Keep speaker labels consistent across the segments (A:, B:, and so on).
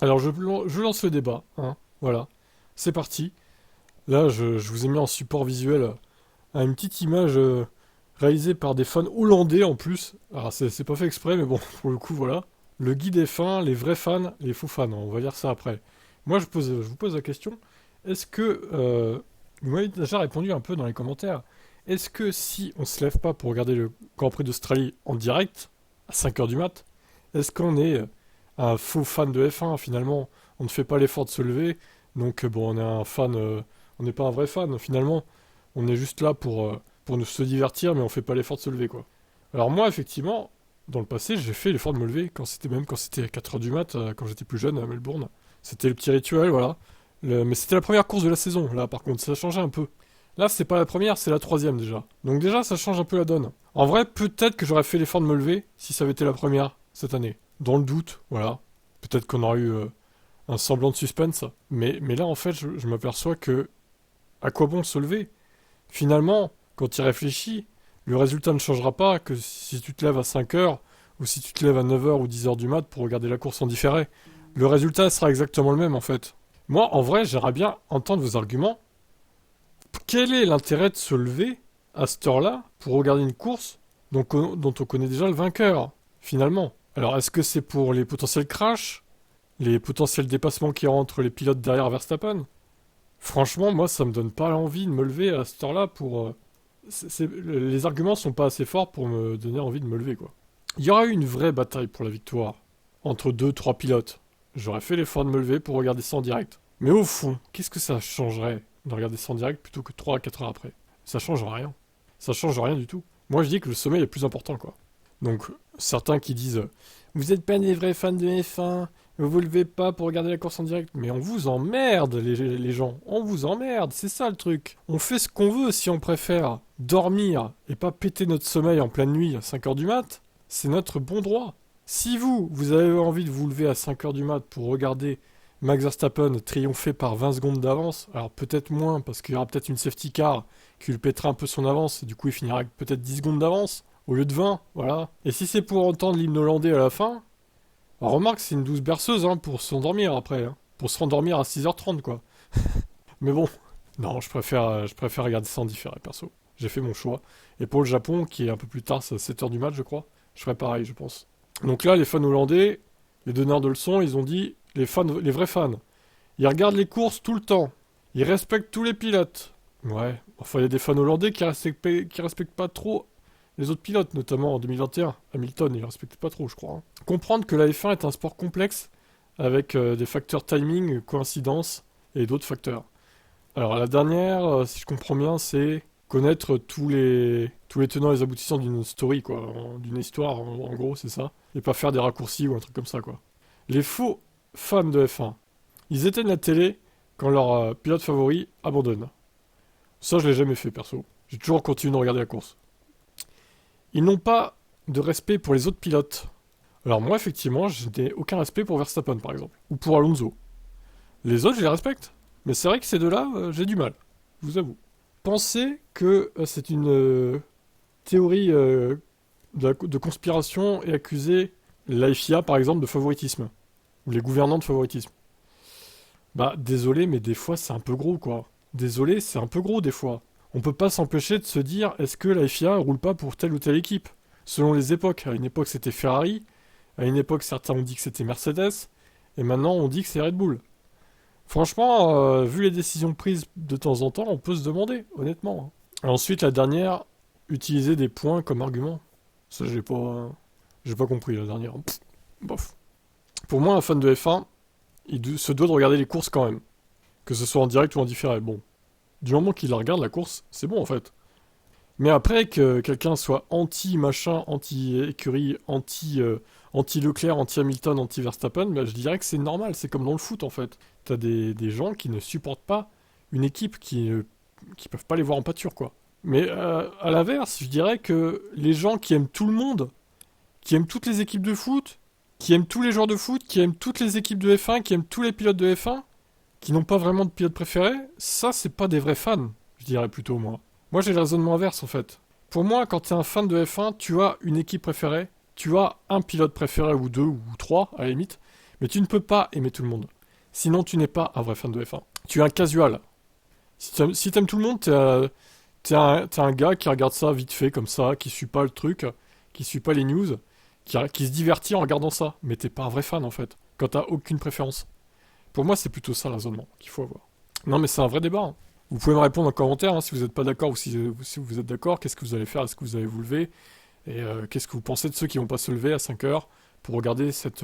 A: Alors je lance le débat, hein. Voilà, c'est parti. Là, je vous ai mis en support visuel une petite image réalisée par des fans hollandais en plus. Alors c'est pas fait exprès, mais bon, pour le coup, voilà. Le guide des fans, les vrais fans, les faux fans, on va dire ça après. Moi, je vous pose la question, est-ce que... vous m'avez déjà répondu un peu dans les commentaires. Est-ce que si on se lève pas pour regarder le Grand Prix d'Australie en direct, à 5 heures du mat, est-ce qu'on est un faux fan de F1 finalement? On ne fait pas l'effort de se lever, donc bon, on est un fan... on n'est pas un vrai fan finalement. On est juste là pour nous se divertir, mais on fait pas l'effort de se lever, quoi. Alors moi, effectivement, dans le passé, j'ai fait l'effort de me lever, quand c'était 4 heures du mat, quand j'étais plus jeune à Melbourne. C'était le petit rituel, voilà. Mais c'était la première course de la saison, là, par contre, ça changeait un peu. Là, c'est pas la première, c'est la troisième déjà. Donc déjà, ça change un peu la donne. En vrai, peut-être que j'aurais fait l'effort de me lever si ça avait été la première cette année. Dans le doute, voilà. Peut-être qu'on aurait eu un semblant de suspense. Mais là, en fait, je m'aperçois que à quoi bon se lever? Finalement, quand tu y réfléchis, le résultat ne changera pas que si tu te lèves à 5 heures ou si tu te lèves à 9 heures ou 10 heures du mat pour regarder la course en différé. Le résultat sera exactement le même en fait. Moi, en vrai, j'aimerais bien entendre vos arguments. Quel est l'intérêt de se lever à cette heure-là pour regarder une course dont on connaît déjà le vainqueur, finalement? Alors, est-ce que c'est pour les potentiels crashs, les potentiels dépassements qui rentrent les pilotes derrière Verstappen? Franchement, moi, ça me donne pas l'envie de me lever à cette heure-là pour. Les arguments sont pas assez forts pour me donner envie de me lever, quoi. Il y aura eu une vraie bataille pour la victoire entre deux, trois pilotes. J'aurais fait l'effort de me lever pour regarder ça en direct. Mais au fond, qu'est-ce que ça changerait de regarder ça en direct plutôt que 3 à 4 heures après? Ça change rien. Ça change rien du tout. Moi, je dis que le sommeil est plus important, quoi. Donc, certains qui disent vous êtes pas des vrais fans de F1, vous vous levez pas pour regarder la course en direct. Mais on vous emmerde, les gens. On vous emmerde, c'est ça le truc. On fait ce qu'on veut si on préfère dormir et pas péter notre sommeil en pleine nuit à 5 heures du mat. C'est notre bon droit. Si vous avez envie de vous lever à 5 heures du mat pour regarder Max Verstappen triompher par 20 secondes d'avance, alors peut-être moins parce qu'il y aura peut-être une safety car qui lui pètera un peu son avance et du coup il finira avec peut-être 10 secondes d'avance au lieu de 20, voilà. Et si c'est pour entendre l'hymne hollandais à la fin, bah, remarque, c'est une douce berceuse hein, pour s'endormir après, hein. Pour se rendormir à 6h30 quoi. Mais bon, non, je préfère regarder ça en différé perso. J'ai fait mon choix. Et pour le Japon, qui est un peu plus tard, c'est à 7 heures du match je crois, je ferai pareil je pense. Donc là, les fans hollandais, les donneurs de leçons, ils ont dit, les vrais fans, ils regardent les courses tout le temps. Ils respectent tous les pilotes. Ouais, enfin il y a des fans hollandais qui respectent pas trop les autres pilotes, notamment en 2021. Hamilton, il respectait pas trop, je crois, hein. Comprendre que la F1 est un sport complexe avec des facteurs timing, coïncidence et d'autres facteurs. Alors la dernière, si je comprends bien, c'est connaître tous les tenants et les aboutissants d'une story, quoi, d'une histoire, en gros, c'est ça. Et pas faire des raccourcis ou un truc comme ça, quoi. Les faux fans de F1, ils éteignent la télé quand leur pilote favori abandonne. Ça, je l'ai jamais fait, perso. J'ai toujours continué de regarder la course. Ils n'ont pas de respect pour les autres pilotes. Alors moi, effectivement, je n'ai aucun respect pour Verstappen, par exemple. Ou pour Alonso. Les autres, je les respecte. Mais c'est vrai que ces deux-là, j'ai du mal. Je vous avoue. Pensez que c'est une théorie de conspiration et accuser la FIA, par exemple, de favoritisme. Ou les gouvernants de favoritisme. Bah, désolé, mais des fois, c'est un peu gros, quoi. Désolé, c'est un peu gros, des fois. On peut pas s'empêcher de se dire, est-ce que la FIA roule pas pour telle ou telle équipe? Selon les époques. À une époque, c'était Ferrari. À une époque, certains ont dit que c'était Mercedes. Et maintenant, on dit que c'est Red Bull. Franchement, vu les décisions prises de temps en temps, on peut se demander, honnêtement, hein. Et ensuite, la dernière, utiliser des points comme argument. Ça, j'ai pas compris la dernière. Pff, bof. Pour moi, un fan de F1, se doit de regarder les courses quand même. Que ce soit en direct ou en différé. Bon. Du moment qu'il la regarde, la course, c'est bon en fait. Mais après que quelqu'un soit anti-machin, anti-écurie, anti-Leclerc, anti-Hamilton, anti-Verstappen, bah, je dirais que c'est normal, c'est comme dans le foot en fait. T'as des gens qui ne supportent pas une équipe, qui peuvent pas les voir en pâture quoi. Mais à l'inverse, je dirais que les gens qui aiment tout le monde, qui aiment toutes les équipes de foot, qui aiment tous les joueurs de foot, qui aiment toutes les équipes de F1, qui aiment tous les pilotes de F1, qui n'ont pas vraiment de pilote préféré, ça c'est pas des vrais fans, je dirais plutôt moi. Moi j'ai le raisonnement inverse en fait. Pour moi, quand tu es un fan de F1, tu as une équipe préférée, tu as un pilote préféré ou deux ou trois à la limite, Mais tu ne peux pas aimer tout le monde. Sinon, tu n'es pas un vrai fan de F1. Tu es un casual. Si t'aimes tout le monde, t'es un gars qui regarde ça vite fait, comme ça, qui suit pas le truc, qui suit pas les news, qui se divertit en regardant ça. Mais t'es pas un vrai fan, en fait, quand t'as aucune préférence. Pour moi, c'est plutôt ça, le raisonnement qu'il faut avoir. Non, mais c'est un vrai débat, hein. Vous pouvez me répondre en commentaire, hein, si vous n'êtes pas d'accord ou si vous êtes d'accord, qu'est-ce que vous allez faire, est-ce que vous allez vous lever, et qu'est-ce que vous pensez de ceux qui vont pas se lever à 5 heures pour regarder cette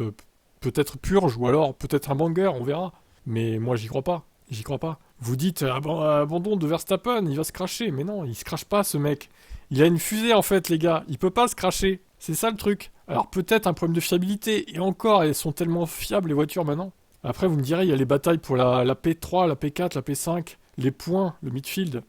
A: peut-être purge, ou alors peut-être un banger, on verra. Mais moi, j'y crois pas. J'y crois pas. Vous dites abandon de Verstappen, il va se cracher. Mais non, il se crache pas, ce mec. Il a une fusée en fait, les gars. Il peut pas se cracher. C'est ça le truc. Alors peut-être un problème de fiabilité. Et encore, elles sont tellement fiables les voitures maintenant. Après, vous me direz, il y a les batailles pour la P3, la P4, la P5, les points, le midfield.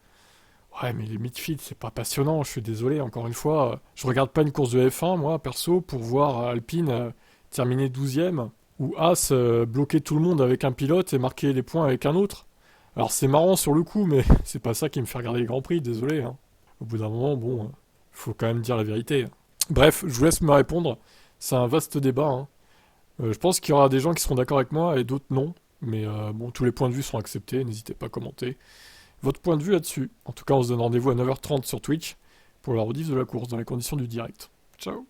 A: Ouais, mais les midfield, c'est pas passionnant. Je suis désolé, encore une fois. Je regarde pas une course de F1, moi, perso, pour voir Alpine terminer 12e ou As bloquer tout le monde avec un pilote et marquer les points avec un autre. Alors c'est marrant sur le coup, mais c'est pas ça qui me fait regarder les Grands Prix, désolé. Hein. Au bout d'un moment, bon, faut quand même dire la vérité. Bref, je vous laisse me répondre. C'est un vaste débat. Hein. Je pense qu'il y aura des gens qui seront d'accord avec moi et d'autres non. Mais bon, tous les points de vue sont acceptés, n'hésitez pas à commenter votre point de vue là-dessus. En tout cas, on se donne rendez-vous à 9h30 sur Twitch pour la rediff de la course dans les conditions du direct. Ciao.